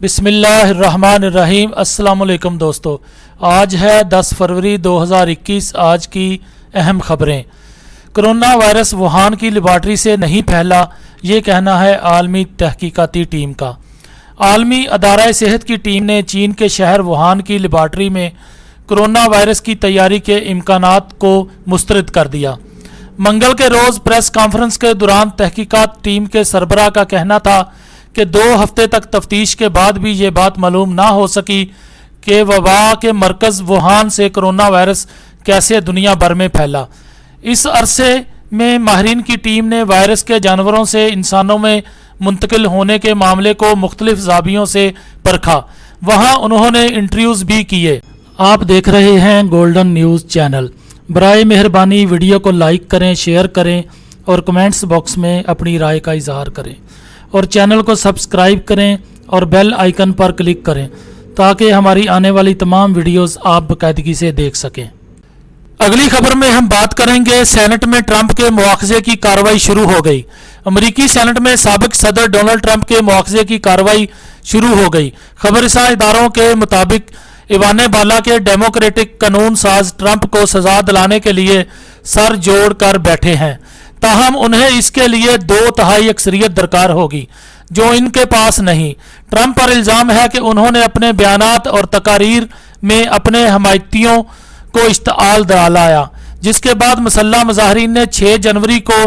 بسم اللہ الرحمن الرحیم۔ السلام علیکم دوستو، آج ہے 10 فروری 2021۔ آج کی اہم خبریں۔ کورونا وائرس ووہان کی لیبارٹری سے نہیں پھیلا، یہ کہنا ہے عالمی تحقیقاتی ٹیم کا۔ عالمی ادارہ صحت کی ٹیم نے چین کے شہر ووہان کی لیبارٹری میں کورونا وائرس کی تیاری کے امکانات کو مسترد کر دیا۔ منگل کے روز پریس کانفرنس کے دوران تحقیقات ٹیم کے سربراہ کا کہنا تھا کہ 2 ہفتے تک تفتیش کے بعد بھی یہ بات معلوم نہ ہو سکی کہ وبا کے مرکز ووہان سے کورونا وائرس کیسے دنیا بھر میں پھیلا۔ اس عرصے میں ماہرین کی ٹیم نے وائرس کے جانوروں سے انسانوں میں منتقل ہونے کے معاملے کو مختلف زاویوں سے پرکھا۔ وہاں انہوں نے انٹرویوز بھی کیے۔ آپ دیکھ رہے ہیں گولڈن نیوز چینل۔ برائے مہربانی ویڈیو کو لائک کریں، شیئر کریں اور کمنٹس باکس میں اپنی رائے کا اظہار کریں، اور چینل کو سبسکرائب کریں اور بیل آئیکن پر کلک کریں تاکہ ہماری آنے والی تمام ویڈیوز آپ باقاعدگی سے دیکھ سکیں۔ اگلی خبر میں ہم بات کریں گے سینیٹ میں ٹرمپ کے مواخذے کی کارروائی شروع ہو گئی۔ امریکی سینیٹ میں سابق صدر ڈونلڈ ٹرمپ کے مواخذے کی کارروائی شروع ہو گئی۔ خبررساں اداروں کے مطابق ایوان بالا کے ڈیموکریٹک قانون ساز ٹرمپ کو سزا دلانے کے لیے سر جوڑ کر بیٹھے ہیں، تاہم انہیں اس کے لیے 2/3 اکثریت درکار ہوگی، جو ان کے پاس نہیں۔ ٹرمپ پر الزام ہے کہ انہوں نے اپنے بیانات اور تقاریر میں اپنے حمایتیوں کو اشتعال دلایا، جس کے بعد مسلح مظاہرین نے 6 جنوری کو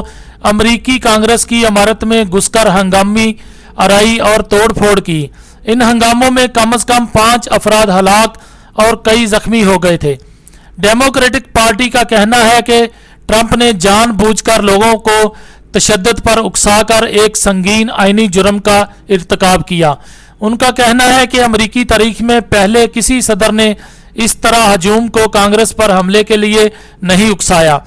امریکی کانگریس کی عمارت میں گھس کر ہنگامی آرائی اور توڑ پھوڑ کی۔ ان ہنگاموں میں کم از کم 5 افراد ہلاک اور کئی زخمی ہو گئے تھے۔ ڈیموکریٹک پارٹی کا کہنا ہے کہ ٹرمپ نے جان بوجھ کر لوگوں کو تشدد پر اکسا کر ایک سنگین آئینی جرم کا ارتکاب کیا۔ ان کا کہنا ہے کہ امریکی تاریخ میں پہلے کسی صدر نے اس طرح ہجوم کو کانگریس پر حملے کے لیے نہیں اکسایا۔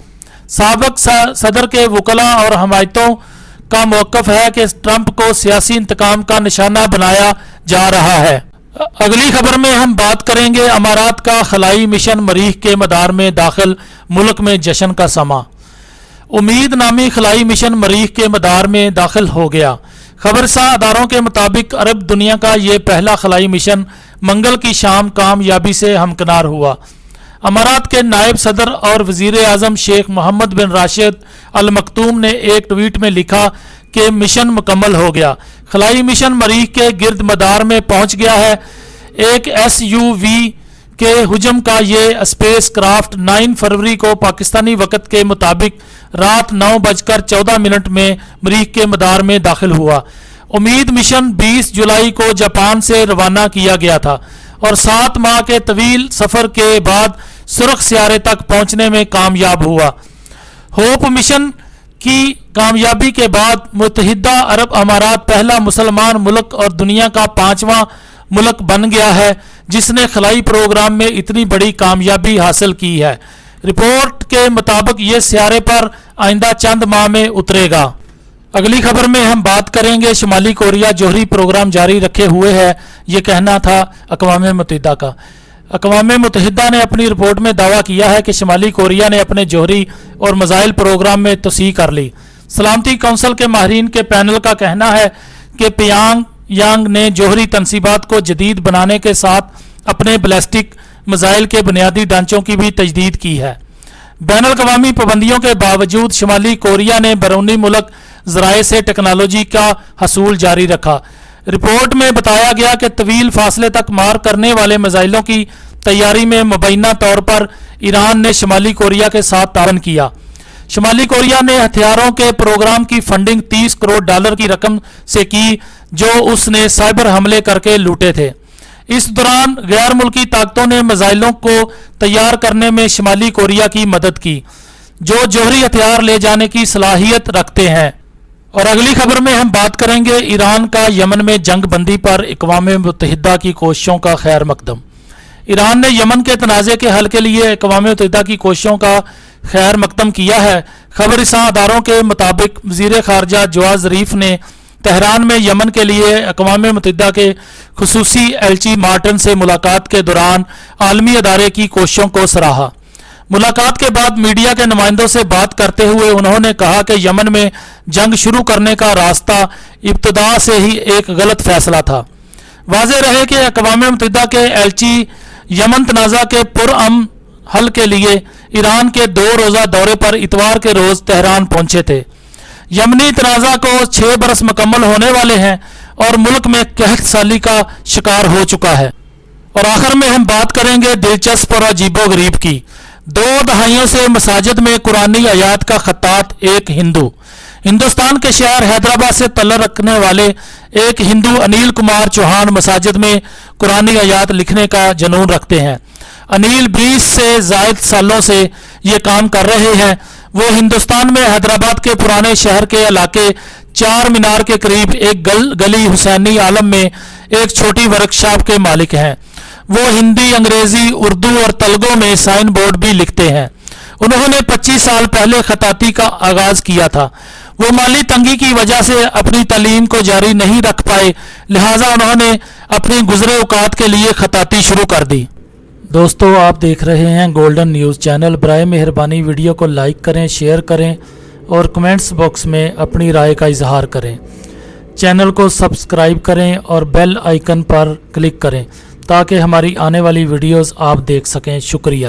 سابق صدر کے وکلاء اور حمایتوں کا موقف ہے کہ ٹرمپ کو سیاسی انتقام کا نشانہ بنایا جا رہا ہے۔ اگلی خبر میں ہم بات کریں گے امارات کا خلائی مشن مریخ کے مدار میں داخل، ملک میں جشن کا سماں۔ امید نامی خلائی مشن مریخ کے مدار میں داخل ہو گیا۔ خبررساں اداروں کے مطابق عرب دنیا کا یہ پہلا خلائی مشن منگل کی شام کامیابی سے ہمکنار ہوا۔ امارات کے نائب صدر اور وزیر اعظم شیخ محمد بن راشد المکتوم نے ایک ٹویٹ میں لکھا کہ مشن مکمل ہو گیا۔ خلائی مشن مریخ کے گرد مدار میں پہنچ گیا ہے۔ ایک SUV کے حجم کا یہ اسپیس کرافٹ 9 فروری کو پاکستانی وقت کے مطابق رات 9:14 میں مریخ کے مدار میں داخل ہوا۔ امید مشن 20 جولائی کو جاپان سے روانہ کیا گیا تھا اور 7 ماہ کے طویل سفر کے بعد سرخ سیارے تک پہنچنے میں کامیاب ہوا۔ ہوپ مشن کی کامیابی کے بعد متحدہ عرب امارات پہلا مسلمان ملک اور دنیا کا 5واں ملک بن گیا ہے جس نے خلائی پروگرام میں اتنی بڑی کامیابی حاصل کی ہے۔ رپورٹ کے مطابق یہ سیارے پر آئندہ چند ماہ میں اترے گا۔ اگلی خبر میں ہم بات کریں گے شمالی کوریا جوہری پروگرام جاری رکھے ہوئے ہے، یہ کہنا تھا اقوام متحدہ کا۔ اقوام متحدہ نے اپنی رپورٹ میں دعویٰ کیا ہے کہ شمالی کوریا نے اپنے جوہری اور میزائل پروگرام میں توسیع کر لی۔ سلامتی کونسل کے ماہرین کے پینل کا کہنا ہے کہ پیانگ یانگ نے جوہری تنصیبات کو جدید بنانے کے ساتھ اپنے بیلسٹک میزائل کے بنیادی ڈھانچوں کی بھی تجدید کی ہے۔ بین الاقوامی پابندیوں کے باوجود شمالی کوریا نے بیرونی ملک ذرائع سے ٹیکنالوجی کا حصول جاری رکھا۔ رپورٹ میں بتایا گیا کہ طویل فاصلے تک مار کرنے والے میزائلوں کی تیاری میں مبینہ طور پر ایران نے شمالی کوریا کے ساتھ تعاون کیا۔ شمالی کوریا نے ہتھیاروں کے پروگرام کی فنڈنگ $30 کروڑ کی رقم سے کی جو اس نے سائبر حملے کر کے لوٹے تھے۔ اس دوران غیر ملکی طاقتوں نے میزائلوں کو تیار کرنے میں شمالی کوریا کی مدد کی، جو جوہری ہتھیار لے جانے کی صلاحیت رکھتے ہیں۔ اور اگلی خبر میں ہم بات کریں گے ایران کا یمن میں جنگ بندی پر اقوام متحدہ کی کوششوں کا خیر مقدم۔ ایران نے یمن کے تنازع کے حل کے لیے اقوام متحدہ کی کوششوں کا خیر مقدم کیا ہے۔ خبررساں اداروں کے مطابق وزیر خارجہ جواد ظریف نے تہران میں یمن کے لیے اقوام متحدہ کے خصوصی ایلچی مارٹن سے ملاقات کے دوران عالمی ادارے کی کوششوں کو سراہا۔ ملاقات کے بعد میڈیا کے نمائندوں سے بات کرتے ہوئے انہوں نے کہا کہ یمن میں جنگ شروع کرنے کا راستہ ابتدا سے ہی ایک غلط فیصلہ تھا۔ واضح رہے کہ اقوام متحدہ کے ایلچی یمن تنازع کے پرامن حل کے لیے ایران کے 2 روزہ دورے پر اتوار کے روز تہران پہنچے تھے۔ یمنی تنازع کو 6 برس مکمل ہونے والے ہیں اور ملک میں قحط سالی کا شکار ہو چکا ہے۔ اور آخر میں ہم بات کریں گے دلچسپ اور عجیب و غریب کی۔ 2 دہائیوں سے مساجد میں قرآنی آیات کا خطاط ایک ہندو۔ ہندوستان کے شہر حیدرآباد سے تعلق رکھنے والے ایک ہندو انیل کمار چوہان مساجد میں قرآنی آیات لکھنے کا جنون رکھتے ہیں۔ انیل 20 سے زائد سالوں سے یہ کام کر رہے ہیں۔ وہ ہندوستان میں حیدرآباد کے پرانے شہر کے علاقے 4 مینار کے قریب ایک گلی حسینی عالم میں ایک چھوٹی ورکشاپ کے مالک ہیں۔ وہ ہندی، انگریزی، اردو اور تلگو میں سائن بورڈ بھی لکھتے ہیں۔ انہوں نے 25 سال پہلے خطاطی کا آغاز کیا تھا۔ وہ مالی تنگی کی وجہ سے اپنی تعلیم کو جاری نہیں رکھ پائے، لہٰذا انہوں نے اپنی گزرے اوقات کے لیے خطاطی شروع کر دی۔ دوستو، آپ دیکھ رہے ہیں گولڈن نیوز چینل۔ برائے مہربانی ویڈیو کو لائک کریں، شیئر کریں اور کمنٹس باکس میں اپنی رائے کا اظہار کریں۔ چینل کو سبسکرائب کریں اور بیل آئیکن پر کلک کریں تاکہ ہماری آنے والی ویڈیوز آپ دیکھ سکیں۔ شکریہ۔